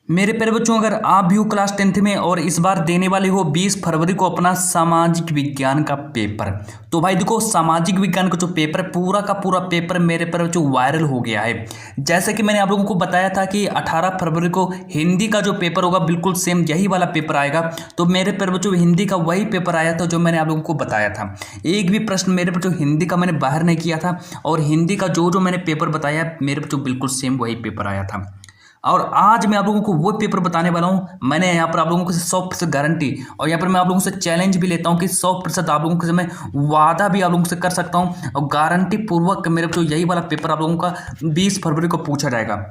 मेरे प्यारे बच्चों, अगर आप भी हो क्लास 10th में और इस बार देने वाले हो 20 फरवरी को अपना सामाजिक विज्ञान का पेपर, तो भाई देखो सामाजिक विज्ञान का जो पेपर है पूरा का पूरा पेपर मेरे प्यारे बच्चों वायरल हो गया है। जैसे कि मैंने आप लोगों को बताया था कि 18 फरवरी को हिंदी का जो पेपर होगा बिल्कुल सेम यही वाला पेपर आएगा। तो मेरे प्यारे बच्चों हिंदी का वही पेपर आया था जो मैंने आप लोगों को बताया था। एक भी प्रश्न मेरे बच्चों हिंदी का मैंने बाहर नहीं किया था और हिंदी का जो जो मैंने पेपर बताया मेरे बच्चों बिल्कुल सेम वही पेपर आया था। और आज मैं आप लोगों को वो पेपर बताने वाला हूँ। मैंने यहाँ पर आप लोगों को 100% गारंटी और यहाँ पर मैं आप लोगों से चैलेंज भी लेता हूँ कि 100% आप लोगों से मैं वादा भी आप लोगों से कर सकता हूँ और गारंटी पूर्वक मेरे को यही वाला पेपर आप लोगों का 20 फरवरी को पूछा जाएगा,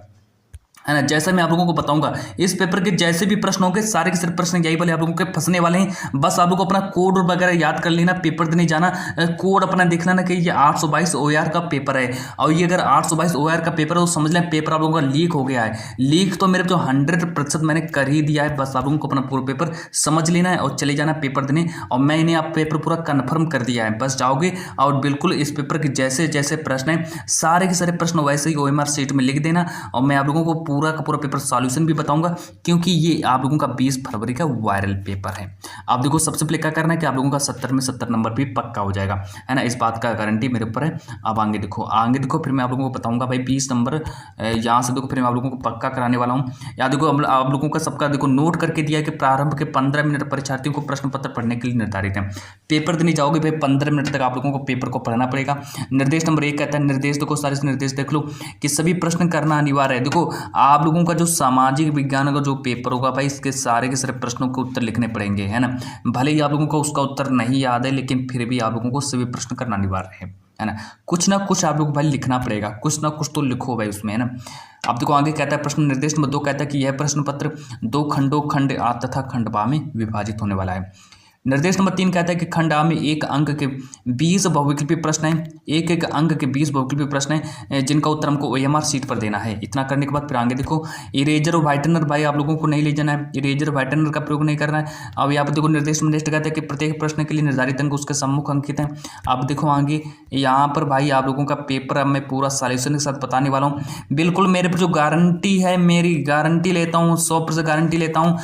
है ना। जैसा मैं आप लोगों को बताऊंगा इस पेपर के जैसे भी प्रश्न होंगे सारे के सारे प्रश्न यही वाले आप लोगों के फंसने वाले हैं। बस आप लोगों को अपना कोड वगैरह याद कर लेना, पेपर देने जाना, कोड अपना देख लेना कि ये 822 OAR का पेपर है। और ये अगर 822 OAR का पेपर है तो समझ लें पेपर आप लोगों का लीक हो गया है। लीक तो मेरे जो 100% मैंने कर ही दिया है। बस आप लोगों को अपना पूरा पेपर समझ लेना है और चले जाना पेपर देने। और मैंने आप पेपर पूरा कन्फर्म कर दिया है, बस जाओगे और बिल्कुल इस पेपर के जैसे जैसे प्रश्न हैं सारे के सारे प्रश्न वैसे ही OMR शीट में लिख देना। और मैं आप लोगों को पूरा का पूरा पेपर सॉल्यूशन भी बताऊंगा क्योंकि ये आप लोगों का 20 फरवरी का वायरल पेपर है। आप देखो सबसे पहले क्या करना है कि आप लोगों का 70 में 70 नंबर भी पक्का हो जाएगा, है ना। इस बात का गारंटी मेरे ऊपर है। अब आगे देखो फिर मैं आप लोगों को बताऊंगा भाई 20 नंबर यहाँ से देखो फिर मैं आप लोगों को पक्का कराने वाला हूँ। या देखो आप लोगों का सबका देखो नोट करके दिया है कि प्रारंभ के 15 मिनट परीक्षार्थियों को प्रश्न पत्र पढ़ने के लिए निर्धारित है। पेपर देने जाओगे भाई 15 मिनट तक आप लोगों को पेपर को पढ़ना पड़ेगा। निर्देश नंबर 1 कहता है, निर्देश देखो सारे निर्देश देख लो कि सभी प्रश्न करना अनिवार्य है। देखो आप लोगों का जो सामाजिक विज्ञान का जो पेपर होगा भाई इसके सारे के सारे प्रश्नों के उत्तर लिखने पड़ेंगे, है ना। भले ही आप लोगों को उसका उत्तर नहीं याद है लेकिन फिर भी आप लोगों को सभी प्रश्न करना अनिवार्य है ना। कुछ ना कुछ आप लोग भाई लिखना पड़ेगा, कुछ ना कुछ तो लिखो भाई उसमें, है ना। अब देखो आगे कहता है प्रश्न निर्देश नंबर 2 कहता है कि यह प्रश्न पत्र 2 खंडों खंड आ तथा खंड बा में विभाजित होने वाला है। निर्देश नंबर 3 कहता है कि खंड आ में एक अंक के 20 बहुविकल्पी प्रश्न हैं, एक अंक के 20 बहुविकल्पी प्रश्न हैं जिनका उत्तर हमको OMR शीट पर देना है। इतना करने के बाद फिर आगे देखो इरेजर और व्हाइटनर भाई आप लोगों को नहीं ले जाना है, इरेजर व्हाइटनर का प्रयोग नहीं करना है। अब यहाँ पर देखो निर्देश नंबर नेक्स्ट कहता है कि प्रत्येक प्रश्न के लिए निर्धारित अंक उसके सम्मुख अंकित हैं। अब देखो आगे यहाँ पर भाई आप लोगों का पेपर अब मैं पूरा सॉल्यूशन के साथ बताने वाला हूँ। बिल्कुल मेरे पर जो गारंटी है, मेरी गारंटी लेता हूँ, 100% गारंटी लेता हूँ।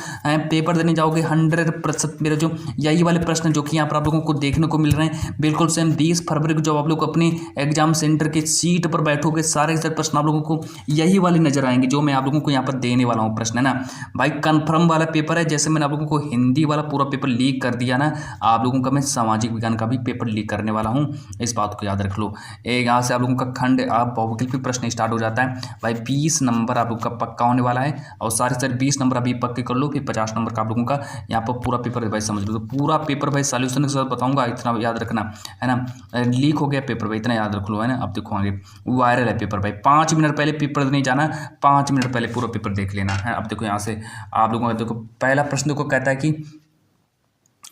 पेपर देने जाओगे 100% मेरे जो यही वाले प्रश्न जो कि यहाँ पर आप लोगों को देखने को मिल रहे हैं बिल्कुल सेम 20 फरवरी को जब आप लोग अपनी एग्जाम सेंटर की सीट पर बैठोगे सारे सारे प्रश्न आप लोगों को यही वाले नजर आएंगे जो मैं आप लोगों को यहाँ पर देने वाला हूँ प्रश्न, है ना भाई। कंफर्म वाला पेपर है। जैसे मैंने आप लोगों को हिंदी वाला पूरा पेपर लीक कर दिया ना, आप लोगों का मैं सामाजिक विज्ञान का भी पेपर लीक करने वाला हूँ। इस बात को याद रख लो। यहाँ से आप लोगों का खंड आप बहुविकल्पी प्रश्न स्टार्ट हो जाता है भाई। 20 नंबर आप लोग का पक्का होने वाला है और सारे 20 नंबर अभी पक्के कर लो, फिर 50 नंबर का आप लोगों का यहाँ पर पूरा पेपर भाई समझ लो। तो पूरा पेपर भाई सॉल्यूशन के साथ बताऊंगा, इतना याद रखना, है ना। लीक हो गया पेपर भाई, इतना याद रख लो, है ना। अब देखो आगे वायरल है पेपर भाई। 5 मिनट पहले पेपर नहीं जाना, 5 मिनट पहले पूरा पेपर देख लेना है। अब देखो यहाँ से आप लोगों का देखो पहला प्रश्न देखो कहता है कि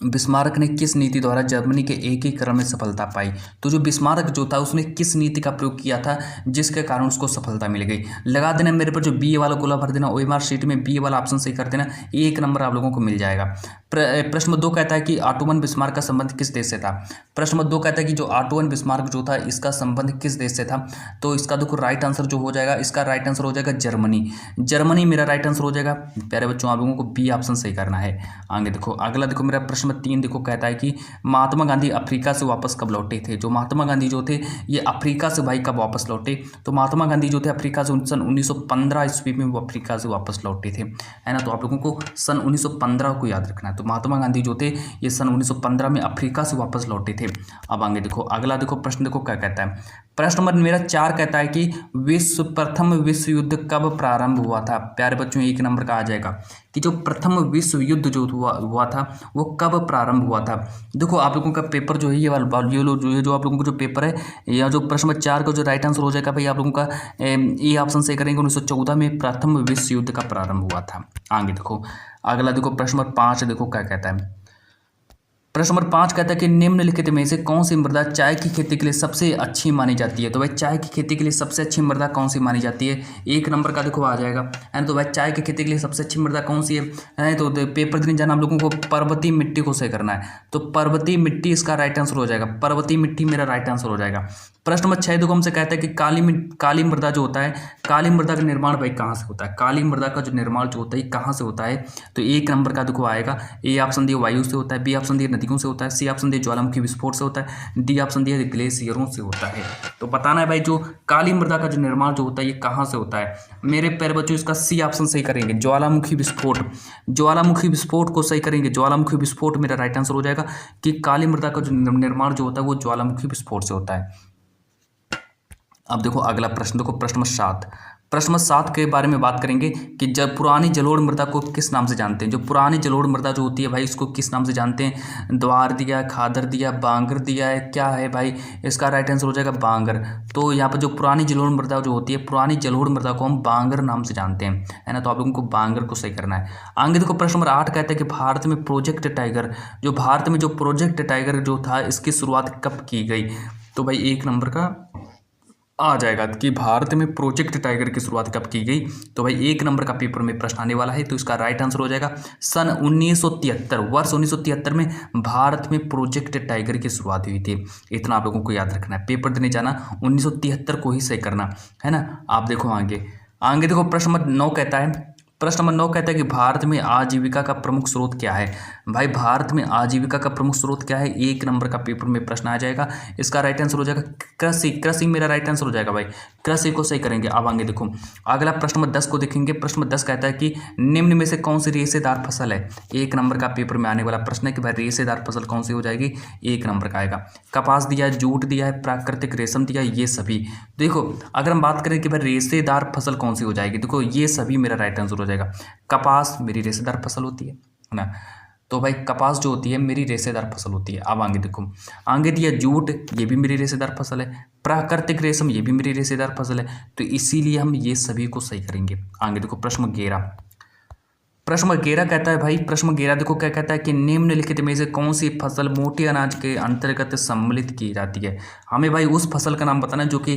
बिस्मार्क ने किस नीति द्वारा जर्मनी के एकीकरण में सफलता पाई। तो जो बिस्मार्क जो था उसने किस नीति का प्रयोग किया था जिसके कारण उसको सफलता मिल गई। लगा देना मेरे पर जो बी वाला गोला भर देना, OMR शीट में बी वाला ऑप्शन सही कर देना, 1 नंबर आप लोगों को मिल जाएगा। प्रश्न नंबर 2 कहता है कि ऑटो वन बिस्मार्क का संबंध किस देश से था। प्रश्न नंबर 2 कहता है कि जो ऑटो वन बिस्मार्क जो था इसका संबंध किस देश से था। तो इसका देखो राइट आंसर जो हो जाएगा, इसका राइट आंसर हो जाएगा जर्मनी। जर्मनी मेरा राइट आंसर हो जाएगा। प्यारे बच्चों आप लोगों को बी ऑप्शन सही करना है। आगे देखो अगला देखो मेरा प्रश्न 3 देखो कहता है कि महात्मा गांधी अफ्रीका से वापस कब लौटे थे। जो महात्मा गांधी जो थे ये अफ्रीका से भाई कब वापस लौटे। तो महात्मा गांधी जो थे अफ्रीका से सन 1915 ईस्वी में वो अफ्रीका से वापस लौटे थे, है ना। तो आप लोगों को सन 1915 को याद रखना है। तो महात्मा गांधी जो थे ये सन 1915 में अफ्रीका से वापस लौटे थे। अब आगे देखो अगला देखो प्रश्न देखो क्या कहता है। प्रश्न नंबर मेरा 4 कहता है कि प्रथम विश्व युद्ध कब प्रारंभ हुआ था। प्यारे बच्चों 1 नंबर का आ जाएगा कि जो प्रथम विश्व युद्ध जो हुआ था वो कब प्रारंभ हुआ था। देखो आप लोगों का पेपर जो है ये जो आप लोगों का जो पेपर है या जो प्रश्न नंबर 4 का जो राइट आंसर हो जाएगा भाई आप लोगों का ये ऑप्शन सही करेंगे। 1914 में प्रथम विश्व युद्ध का प्रारंभ हुआ था। आगे देखो अगला देखो प्रश्न नंबर 5 देखो क्या कहता है। प्रश्न नंबर 5 कहता है कि निम्नलिखित में से कौन सी मृदा चाय की खेती के लिए सबसे अच्छी मानी जाती है। तो भाई चाय की खेती के लिए सबसे अच्छी मृदा कौन सी मानी जाती है। 1 नंबर का देखो आ जाएगा, है ना। तो भाई चाय की खेती के लिए सबसे अच्छी मृदा कौन सी है। तो पेपर देने जाना आप लोगों को पर्वतीय मिट्टी को सही करना है। तो पर्वतीय मिट्टी इसका राइट आंसर हो जाएगा। पर्वतीय मिट्टी मेरा राइट आंसर हो जाएगा। प्रश्न नंबर 6 देखो हमसे कहता है कि काली मृदा जो होता है, काली मृदा का निर्माण भाई कहाँ से होता है, काली मृदा का जो निर्माण जो होता है कहाँ से होता है, तो एक नंबर का देखो आएगा, ए ऑप्शन दिए वायु से होता है, बी ऑप्शन दिए नदियों से होता है, सी ऑप्शन दिए ज्वालामुखी विस्फोट से होता है, डी ऑप्शन दिए ग्लेशियरों से होता है। तो बताना है भाई जो काली मृदा का जो निर्माण जो होता है ये कहाँ से होता है। मेरे प्यारे बच्चों इसका सी ऑप्शन सही करेंगे, ज्वालामुखी विस्फोट, ज्वालामुखी विस्फोट को सही करेंगे, ज्वालामुखी विस्फोट मेरा राइट आंसर हो जाएगा कि काली मृदा का जो निर्माण जो होता है वो ज्वालामुखी विस्फोट से होता है। अब देखो अगला प्रश्न, देखो प्रश्न नंबर 7, प्रश्न नंबर 7 के बारे में बात करेंगे कि जब पुरानी जलोढ़ मृदा को किस नाम से जानते हैं। जो पुरानी जलोढ़ मृदा जो होती है भाई इसको किस नाम से जानते हैं, द्वार दिया है, खादर दिया, बांगर दिया है, क्या है भाई, इसका राइट आंसर हो जाएगा बांगर। तो यहाँ पर जो पुरानी जलोढ़ मृदा जो होती है, पुरानी जलोढ़ मृदा को हम बांगर नाम से जानते हैं, है ना। तो आप लोगों को बांगर को सही करना है। आगे देखो प्रश्न नंबर 8 कहता है कि भारत में प्रोजेक्ट टाइगर, जो भारत में जो प्रोजेक्ट टाइगर जो था इसकी शुरुआत कब की गई। तो भाई एक नंबर का आ जाएगा कि भारत में प्रोजेक्ट टाइगर की शुरुआत कब की गई। तो भाई एक नंबर का पेपर में प्रश्न आने वाला है, तो इसका राइट आंसर हो जाएगा सन 1973, वर्ष 1973 में भारत में प्रोजेक्ट टाइगर की शुरुआत हुई थी। इतना आप लोगों को याद रखना है, पेपर देने जाना 1973 को ही सही करना है ना। आप देखो आगे देखो प्रश्न नंबर 9 कहता है, प्रश्न नंबर 9 कहता है कि भारत में आजीविका का प्रमुख स्रोत क्या है। भाई भारत में आजीविका का प्रमुख स्रोत क्या है, एक नंबर का पेपर में प्रश्न आ जाएगा। इसका राइट आंसर हो जाएगा कृषि, कृषि मेरा राइट आंसर हो जाएगा भाई, कृषि को सही करेंगे। अब आगे देखो अगला प्रश्न नंबर 10 को देखेंगे। प्रश्न नंबर 10 कहता है कि निम्न में से कौन सी रेशेदार फसल है। एक नंबर का पेपर में आने वाला प्रश्न है कि भाई रेशेदार फसल कौन सी हो जाएगी, एक नंबर का आएगा। कपास दिया है, जूट दिया है, प्राकृतिक रेशम दिया है, ये सभी। देखो अगर हम बात करें कि भाई रेशेदार फसल कौन सी हो जाएगी, देखो ये सभी मेरा राइट आंसर हो जाएगा। कपास मेरी रेशेदार फसल होती है ना, तो भाई कपास जो होती है मेरी रेशेदार फसल होती है। अब आगे देखो आगे दिया जूट, ये भी मेरी रेशेदार फसल है, प्राकृतिक रेशम ये भी मेरी रेशेदार फसल है, तो इसीलिए हम ये सभी को सही करेंगे। आगे देखो प्रश्न 11, प्रश्न 11 कहता है भाई, प्रश्न 11 देखो क्या कहता है कि निम्नलिखित में से कौन सी फसल मोटे अनाज के अंतर्गत सम्मिलित की जाती है। हमें भाई उस फसल का नाम बताना है जो कि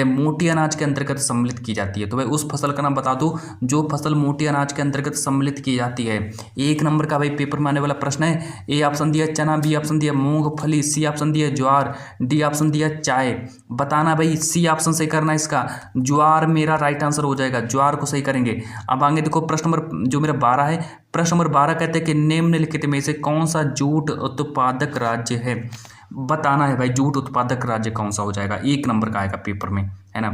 मोटे अनाज के अंतर्गत सम्मिलित की जाती है। तो भाई उस फसल का नाम बता दो जो फसल मोटे अनाज के अंतर्गत सम्मिलित की जाती है। एक नंबर का भाई पेपर में आने वाला प्रश्न है। ए ऑप्शन दिया चना, बी ऑप्शन दिया मूंगफली, सी ऑप्शन दिया ज्वार, डी ऑप्शन दिया चाय। बताना भाई सी ऑप्शन सही करना, इसका ज्वार मेरा राइट आंसर हो जाएगा, ज्वार को सही करेंगे। अब आगे देखो प्रश्न नंबर जो मेरा 12 है, प्रश्न नंबर 12 कहते हैं कि निम्नलिखित में से कौन सा जूट उत्पादक राज्य है। बताना है भाई जूट उत्पादक राज्य कौन सा हो जाएगा, एक नंबर का आएगा पेपर में, है ना,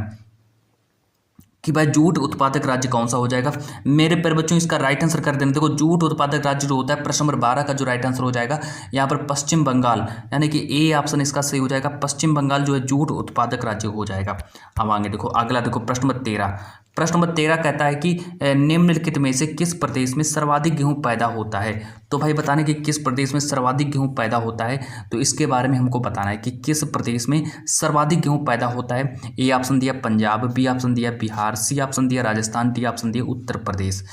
कि भाई जूट उत्पादक राज्य कौन सा हो जाएगा। मेरे प्यारे बच्चों इसका राइट आंसर कर देना। देखो जूट उत्पादक राज्य जो होता है प्रश्न नंबर 12 का जो राइट आंसर हो जाएगा यहाँ पर पश्चिम बंगाल, यानी कि ए ऑप्शन इसका सही हो जाएगा, पश्चिम बंगाल जो है जूट उत्पादक राज्य हो जाएगा। अब आगे देखो अगला देखो प्रश्न नंबर 13, प्रश्न नंबर 13 कहता है कि निम्नलिखित में से किस प्रदेश में सर्वाधिक गेहूं पैदा होता है। तो भाई बताने कि किस प्रदेश में सर्वाधिक गेहूं पैदा होता है, तो इसके बारे में हमको बताना है कि किस प्रदेश में सर्वाधिक गेहूं पैदा होता है। ए ऑप्शन दिया पंजाब, बी ऑप्शन दिया बिहार, सी ऑप्शन दिया राजस्थान, डी ऑप्शन दिया उत्तर प्रदेश।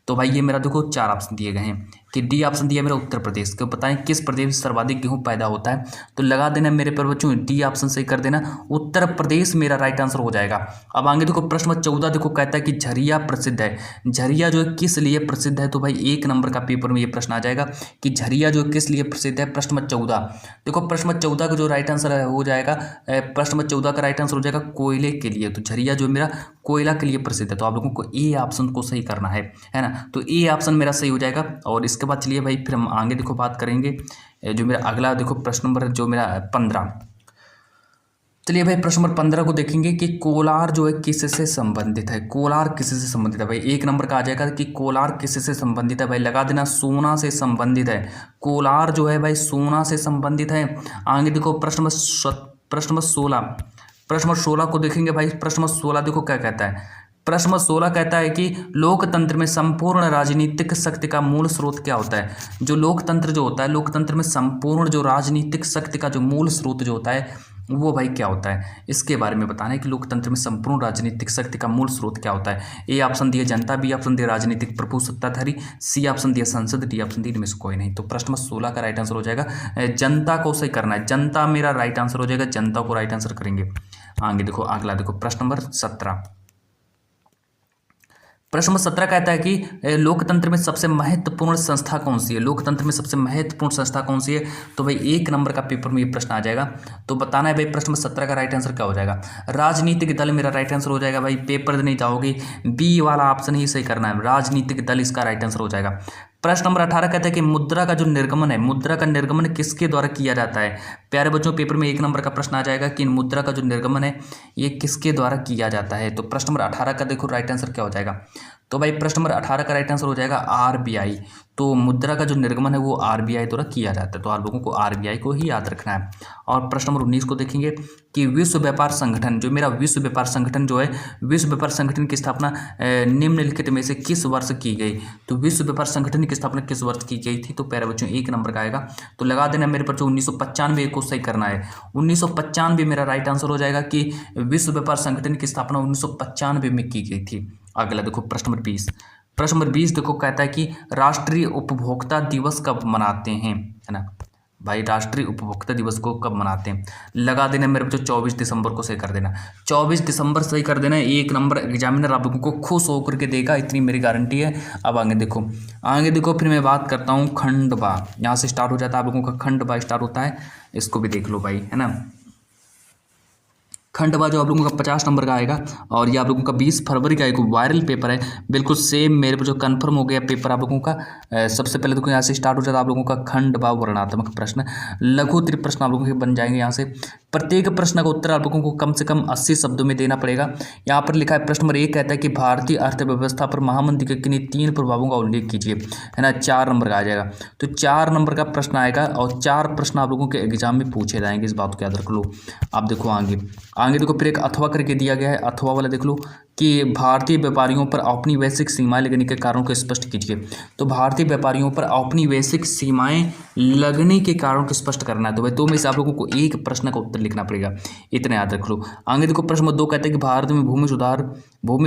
तो भाई ये मेरा देखो 4 ऑप्शन दिए गए हैं कि डी ऑप्शन दिया मेरा उत्तर प्रदेश। को बताएं किस प्रदेश में सर्वाधिक गेहूं पैदा होता है, तो लगा देना मेरे पर बच्चों डी ऑप्शन सही कर देना, उत्तर प्रदेश मेरा राइट आंसर हो जाएगा। अब आगे देखो प्रश्न नंबर 14 देखो कहता है कि झरिया प्रसिद्ध है। झरिया जो है किस लिए प्रसिद्ध है, तो भाई एक नंबर का पेपर में ये प्रश्न आ जाएगा कि झरिया जो किस लिए प्रसिद्ध है। प्रश्न नंबर 14 देखो, प्रश्न नंबर 14 का जो राइट आंसर हो जाएगा, प्रश्न नंबर 14 का राइट आंसर हो जाएगा कोयले के लिए। तो झरिया जो मेरा कोयला के लिए प्रसिद्ध है, तो आप लोगों को ए ऑप्शन को सही करना है ना, तो ए ऑप्शन मेरा सही हो जाएगा। और इसके बाद चलिए भाई फिर हम आगे देखो बात करेंगे जो मेरा अगला देखो प्रश्न नंबर जो मेरा 15। चलिए भाई प्रश्न नंबर 15 को देखेंगे कि कोलार जो है किससे संबंधित है। कोलार किससे संबंधित है भाई, एक नंबर का आ जाएगा कि कोलार किससे संबंधित है। भाई लगा देना सोना से संबंधित है। कोलार जो है भाई सोना से संबंधित है। आगे देखो प्रश्न नंबर 16, प्रश्न नंबर 16 को देखेंगे भाई। प्रश्न नंबर 16 देखो क्या कहता है। प्रश्न नंबर 16 कहता है कि लोकतंत्र में संपूर्ण राजनीतिक शक्ति का मूल स्रोत क्या होता है। जो लोकतंत्र जो होता है, लोकतंत्र में संपूर्ण जो राजनीतिक शक्ति का जो मूल स्रोत जो होता है वो भाई क्या होता है, इसके बारे में बताना है कि लोकतंत्र में संपूर्ण राजनीतिक शक्ति का मूल स्रोत क्या होता है। ए ऑप्शन दिया जनता, बी ऑप्शन दिया राजनीतिक प्रभु सत्ताधारी, सी ऑप्शन दिया संसद, डी ऑप्शन दिया इनमें से कोई नहीं। तो प्रश्न नंबर 16 का राइट आंसर हो जाएगा जनता को सही करना है। जनता मेरा राइट आंसर हो जाएगा, जनता को राइट आंसर करेंगे। आगे देखो अगला देखो प्रश्न नंबर 17, प्रश्न नंबर 17 कहता है कि लोकतंत्र में सबसे महत्वपूर्ण संस्था कौन सी है। लोकतंत्र में सबसे महत्वपूर्ण संस्था कौन सी है। तो भाई 1 नंबर का पेपर में ये प्रश्न आ जाएगा। तो बताना है भाई प्रश्न नंबर 17 का राइट आंसर क्या हो जाएगा। राजनीतिक दल मेरा राइट आंसर हो जाएगा। भाई पेपर नहीं जाओगे, बी वाला ऑप्शन ही सही करना है, राजनीतिक दल इसका राइट आंसर हो जाएगा। प्रश्न नंबर 18 कहता है कि मुद्रा का जो निर्गमन है, मुद्रा का निर्गमन किसके द्वारा किया जाता है। प्यारे बच्चों पेपर में 1 नंबर का प्रश्न आ जाएगा कि मुद्रा का जो निर्गमन है ये किसके द्वारा किया जाता है। तो प्रश्न नंबर 18 का देखो राइट आंसर क्या हो जाएगा। तो भाई प्रश्न नंबर 18 का राइट आंसर हो जाएगा आरबीआई। तो मुद्रा का जो निर्गमन है वो आरबीआई द्वारा किया जाता है। तो आप लोगों को आरबीआई को ही याद रखना है। और प्रश्न नंबर 19 को देखेंगे कि विश्व व्यापार संगठन, जो मेरा विश्व व्यापार संगठन जो है, विश्व व्यापार संगठन की स्थापना निम्नलिखित में से किस वर्ष की गई। तो विश्व व्यापार संगठन की स्थापना किस वर्ष की गई थी। तो प्यारे बच्चों 1 नंबर का आएगा। तो लगा देना मेरे पर जो 1995 को सही करना है। 1995 मेरा राइट आंसर हो जाएगा कि विश्व व्यापार संगठन की स्थापना 1995 में की गई थी। अगला देखो प्रश्न नंबर 20। प्रश्न नंबर 20 देखो कहता है कि राष्ट्रीय उपभोक्ता दिवस कब मनाते हैं, है ना। भाई राष्ट्रीय उपभोक्ता दिवस को कब मनाते हैं, लगा देना मेरे बच्चों 24 दिसंबर को सही कर देना। 24 दिसंबर सही कर देना। 1 नंबर एग्जामिनर आप लोगों को खुश होकर के देगा, इतनी मेरी गारंटी है। अब आगे देखो, आगे देखो फिर मैं बात करता हूँ खंडवा। यहाँ से स्टार्ट हो जाता है आप लोगों का, खंडवा स्टार्ट होता है, इसको भी देख लो भाई, है ना। खंडवा जो आप लोगों का 50 नंबर का आएगा। और ये आप लोगों का 20 फरवरी का एक वायरल पेपर है, बिल्कुल सेम मेरे पर जो कंफर्म हो गया पेपर आप लोगों का। सबसे पहले देखो यहाँ से स्टार्ट हो जाता है आप लोगों का खंडवा वर्णनात्मक प्रश्न। लघु उत्तरीय प्रश्न आप लोगों के बन जाएंगे यहाँ से। प्रत्येक प्रश्न का उत्तर आप लोगों को कम से कम 80 शब्दों में देना पड़ेगा। यहाँ पर लिखा है प्रश्न नंबर 1 कहता है कि भारतीय अर्थव्यवस्था पर महामंदी के किन्हीं 3 प्रभावों का उल्लेख कीजिए, है ना। 4 नंबर का आ जाएगा। तो 4 नंबर का प्रश्न आएगा और 4 प्रश्न आप लोगों के एग्जाम में पूछे जाएंगे, इस बात को याद रख लो। आप देखो आगे, आगे देखो फिर एक अथवा करके दिया गया है। अथवा वाला देख लो कि भारतीय व्यापारियों पर औपनिवेशिक सीमाएं लगने के कारणों को स्पष्ट कीजिए। तो भारतीय व्यापारियों पर औपनिवेशिक सीमाएं लगने के कारण को स्पष्ट करना है। तो भाई 2 में से आप लोगों को एक प्रश्न का उत्तर लिखना पड़ेगा, इतना याद रख लो। आगे देखो प्रश्न नंबर 2 कहते हैं कि भारत में भूमि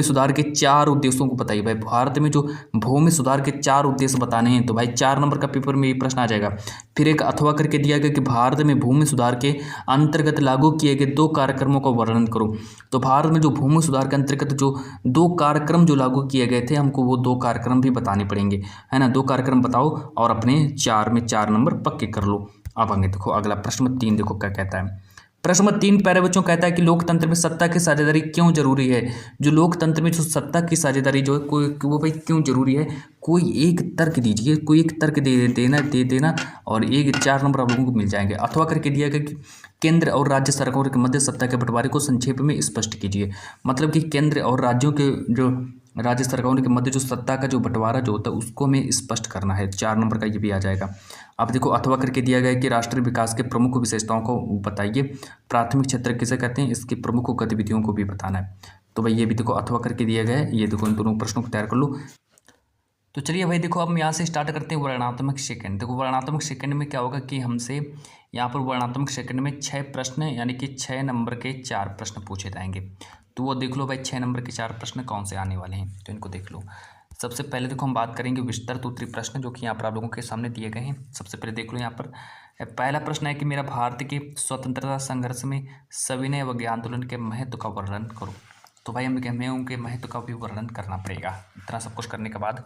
सुधार के 4 उद्देश्यों को बताइए। भाई भारत में जो भूमि सुधार के 4 उद्देश्य बताने हैं, तो भाई 4 नंबर का पेपर में ये प्रश्न आ जाएगा। फिर एक अथवा करके दिया गया कि भारत में भूमि सुधार के अंतर्गत लागू किए गए 2 कार्यक्रमों का वर्णन करो। तो भारत में जो भूमि सुधार के अंतर्गत जो 2 कार्यक्रम जो लागू किए गए थे, हमको वो 2 कार्यक्रम भी बताने पड़ेंगे, है ना। 2 कार्यक्रम बताओ और अपने 4 में 4 नंबर पक्के कर लो। अब आगे देखो अगला प्रश्न नंबर 3 देखो क्या कहता है। प्रश्न नंबर 3 प्यारे बच्चों कहता है कि लोकतंत्र में सत्ता की साझेदारी क्यों जरूरी है। जो लोकतंत्र में जो सत्ता की साझेदारी जो है वो भाई क्यों जरूरी है, कोई एक तर्क दीजिए, कोई एक तर्क दे देना और 4 नंबर आप लोगों को मिल जाएंगे। अथवा करके दिया गया कि केंद्र और राज्य सरकारों के मध्य सत्ता के बंटवारे को संक्षेप में स्पष्ट कीजिए। मतलब कि केंद्र और राज्यों के जो राज्य सरकारों के मध्य जो सत्ता का जो बंटवारा जो होता है उसको हमें स्पष्ट करना है। 4 नंबर का ये भी आ जाएगा। अब देखो अथवा करके दिया गया है कि राष्ट्रीय विकास के प्रमुख विशेषताओं को बताइए। प्राथमिक क्षेत्र किसे कहते हैं, इसकी प्रमुख गतिविधियों को भी बताना है। तो भाई ये भी देखो अथवा करके दिया गया है। ये देखो इन दोनों प्रश्नों को तैयार कर लो। तो चलिए भाई देखो अब हम यहाँ से स्टार्ट करते हैं वर्णनात्मक सेकंड। देखो वर्णनात्मक सेकंड में क्या होगा कि हमसे यहाँ पर वर्णनात्मक सेकंड में 6 प्रश्न यानी कि 6 नंबर के 4 प्रश्न पूछे जाएंगे। तो वो देख लो भाई 6 नंबर के 4 प्रश्न कौन से आने वाले हैं, तो इनको देख लो। सबसे पहले देखो हम बात करेंगे विस्तृत उत्तरीय प्रश्न जो कि यहाँ पर आप लोगों के सामने दिए गए हैं। सबसे पहले देख लो यहाँ पर पहला प्रश्न है कि मेरा भारत के स्वतंत्रता संघर्ष में सविनय अवज्ञा आंदोलन के महत्व का वर्णन करो। तो भाई हमें उनके महत्व का भी वर्णन करना पड़ेगा। इतना सब कुछ करने के बाद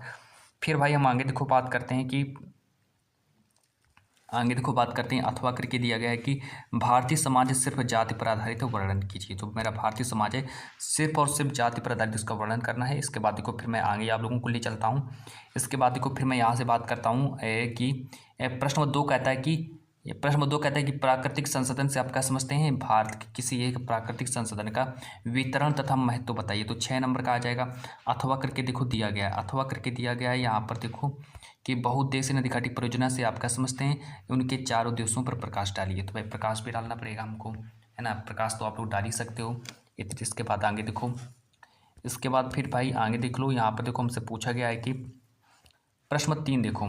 फिर भाई हम आगे देखो बात करते हैं कि अथवा करके दिया गया है कि भारतीय समाज सिर्फ जाति पर आधारित वर्णन कीजिए। तो मेरा भारतीय समाज है सिर्फ और सिर्फ जाति पर आधारित इसका वर्णन करना है। इसके बाद देखो फिर मैं आगे आप लोगों को ले चलता हूँ। इसके बाद देखो फिर मैं यहाँ से बात करता हूँ कि प्रश्न नंबर 2 कहता है कि प्राकृतिक संसाधन से आप क्या समझते हैं, भारत के किसी एक प्राकृतिक संसाधन का वितरण तथा महत्व बताइए। तो 6 नंबर का आ जाएगा। अथवा करके देखो दिया गया है यहाँ पर देखो कि बहुउद्देशीय नदी घाटी परियोजना से आप क्या समझते हैं, उनके 4 उद्देश्यों पर प्रकाश डालिए। तो भाई प्रकाश भी डालना पड़ेगा हमको, है ना। प्रकाश तो आप लोग डाल ही सकते हो। इसके बाद आगे देखो, इसके बाद फिर भाई आगे देख लो। यहाँ पर देखो हमसे पूछा गया है कि प्रश्न 3 देखो,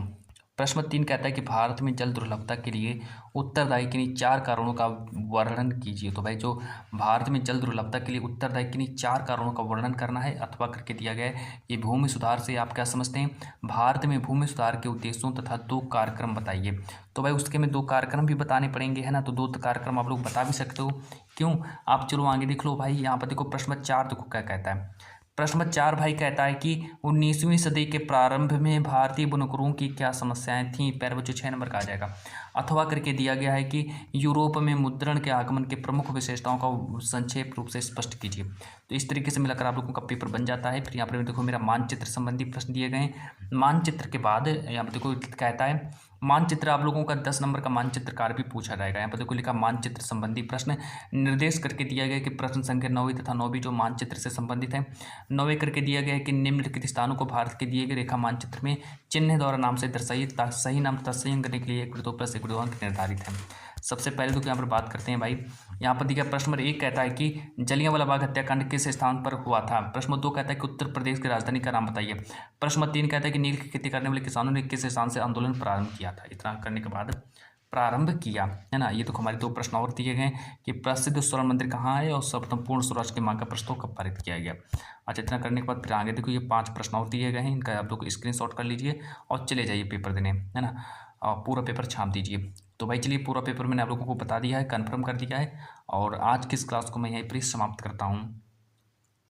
प्रश्न 3 कहता है कि भारत में जल दुर्लभता के लिए उत्तरदायी किन्हीं 4 कारणों का वर्णन कीजिए। तो भाई जो भारत में जल दुर्लभता के लिए उत्तरदायी किन्हीं 4 कारणों का वर्णन करना है। अथवा करके दिया गया है कि भूमि सुधार से आप क्या समझते हैं, भारत में भूमि सुधार के उद्देश्यों तथा 2 कार्यक्रम बताइए। तो भाई उसके में 2 कार्यक्रम भी बताने पड़ेंगे, है ना। तो 2 कार्यक्रम आप लोग बता भी सकते हो, क्यों। आप चलो आगे देख लो भाई। यहाँ पर देखो प्रश्न 4 देखो क्या कहता है। प्रश्न नंबर 4 भाई कहता है कि 19वीं सदी के प्रारंभ में भारतीय बुनकरों की क्या समस्याएं थीं। पैर बच्चों 6 नंबर का आ जाएगा। अथवा करके दिया गया है कि यूरोप में मुद्रण के आगमन के प्रमुख विशेषताओं का संक्षेप रूप से स्पष्ट कीजिए। तो इस तरीके से मिलाकर आप लोगों का पेपर बन जाता है। फिर यहाँ पर देखो मेरा मानचित्र संबंधी प्रश्न दिए गए हैं। मानचित्र के बाद यहाँ पर देखो कहता है मानचित्र आप लोगों का 10 नंबर का मानचित्र कार्य भी पूछा जाएगा। यहाँ पर देखो लिखा मानचित्र संबंधी प्रश्न निर्देश करके दिया गया कि प्रश्न संख्या 9वीं तथा 9वीं जो मानचित्र से संबंधित है। 9वें करके दिया गया है कि निम्नलिखित स्थानों को भारत के दिए गए रेखा मानचित्र में चिन्ह द्वारा नाम से दर्शाइए। सही नाम तथा सही अंक करने के लिए 1/2 + 1/2 अंक निर्धारित है। सबसे पहले तो यहाँ पर बात करते हैं भाई। यहाँ पर दिया प्रश्न नंबर 1 कहता है कि जलियांवाला बाग हत्याकांड किस स्थान पर हुआ था। प्रश्न नंबर 2 कहता है कि उत्तर प्रदेश की राजधानी का नाम बताइए। प्रश्न नंबर 3 कहता है कि नील की खेती करने वाले किसानों ने किस स्थान से आंदोलन प्रारंभ किया था। इतना करने के बाद प्रारंभ किया है ना। ये तो हमारे 2 प्रश्न और दिए गए कि प्रसिद्ध स्वर्ण मंदिर कहाँ है और सर्वप्रथम पूर्ण स्वराज की मांग का प्रस्ताव कब पारित किया गया। अच्छा, इतना करने के बाद फिर आगे देखो ये 5 प्रश्न और दिए गए हैं। इनका आप लोग स्क्रीनशॉट कर लीजिए और चले जाइए पेपर देने, है ना। और पूरा पेपर छाप दीजिए। तो भाई चलिए पूरा पेपर मैंने आप लोगों को बता दिया है, कन्फर्म कर दिया है। और आज की इस क्लास को मैं यहीं पर समाप्त करता हूँ।